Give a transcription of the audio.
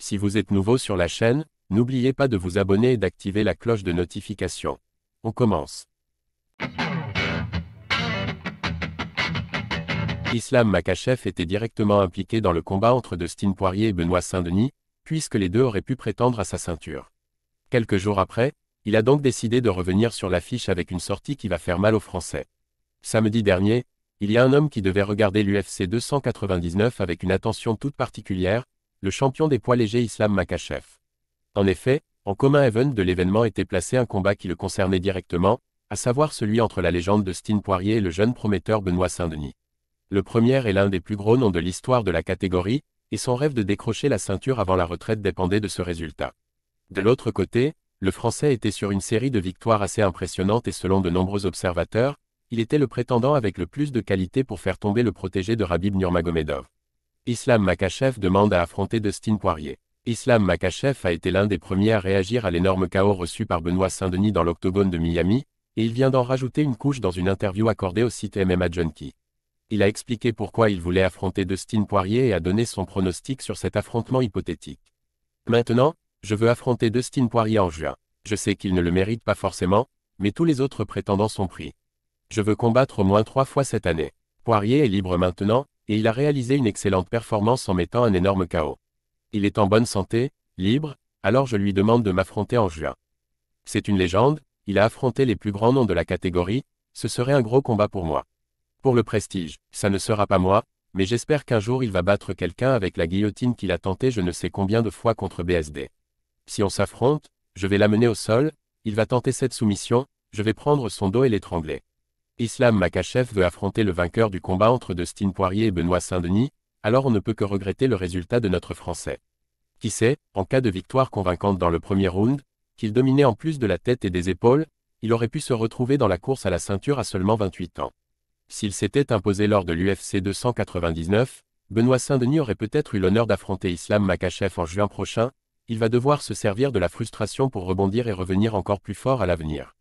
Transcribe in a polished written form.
Si vous êtes nouveau sur la chaîne, n'oubliez pas de vous abonner et d'activer la cloche de notification. On commence. Islam Makhachev était directement impliqué dans le combat entre Dustin Poirier et Benoît Saint-Denis, puisque les deux auraient pu prétendre à sa ceinture. Quelques jours après, il a donc décidé de revenir sur l'affiche avec une sortie qui va faire mal aux Français. Samedi dernier, il y a un homme qui devait regarder l'UFC 299 avec une attention toute particulière, le champion des poids légers Islam Makhachev. En effet, en commun event de l'événement était placé un combat qui le concernait directement, à savoir celui entre la légende Dustin Poirier et le jeune prometteur Benoît Saint-Denis. Le premier est l'un des plus gros noms de l'histoire de la catégorie, et son rêve de décrocher la ceinture avant la retraite dépendait de ce résultat. De l'autre côté, le Français était sur une série de victoires assez impressionnantes et selon de nombreux observateurs, il était le prétendant avec le plus de qualité pour faire tomber le protégé de Khabib Nurmagomedov. Islam Makhachev demande à affronter Dustin Poirier. Islam Makhachev a été l'un des premiers à réagir à l'énorme chaos reçu par Benoît Saint-Denis dans l'octogone de Miami, et il vient d'en rajouter une couche dans une interview accordée au site MMA Junkie. Il a expliqué pourquoi il voulait affronter Dustin Poirier et a donné son pronostic sur cet affrontement hypothétique. Maintenant, je veux affronter Dustin Poirier en juin. Je sais qu'il ne le mérite pas forcément, mais tous les autres prétendants sont pris. Je veux combattre au moins 3 fois cette année. Poirier est libre maintenant, et il a réalisé une excellente performance en mettant un énorme KO. Il est en bonne santé, libre, alors je lui demande de m'affronter en juin. C'est une légende, il a affronté les plus grands noms de la catégorie, ce serait un gros combat pour moi. Pour le prestige, ça ne sera pas moi, mais j'espère qu'un jour il va battre quelqu'un avec la guillotine qu'il a tenté je ne sais combien de fois contre BSD. Si on s'affronte, je vais l'amener au sol, il va tenter cette soumission, je vais prendre son dos et l'étrangler. Islam Makhachev veut affronter le vainqueur du combat entre Dustin Poirier et Benoît Saint-Denis, alors on ne peut que regretter le résultat de notre Français. Qui sait, en cas de victoire convaincante dans le premier round, qu'il dominait en plus de la tête et des épaules, il aurait pu se retrouver dans la course à la ceinture à seulement 28 ans. S'il s'était imposé lors de l'UFC 299, Benoît Saint-Denis aurait peut-être eu l'honneur d'affronter Islam Makhachev en juin prochain, il va devoir se servir de la frustration pour rebondir et revenir encore plus fort à l'avenir.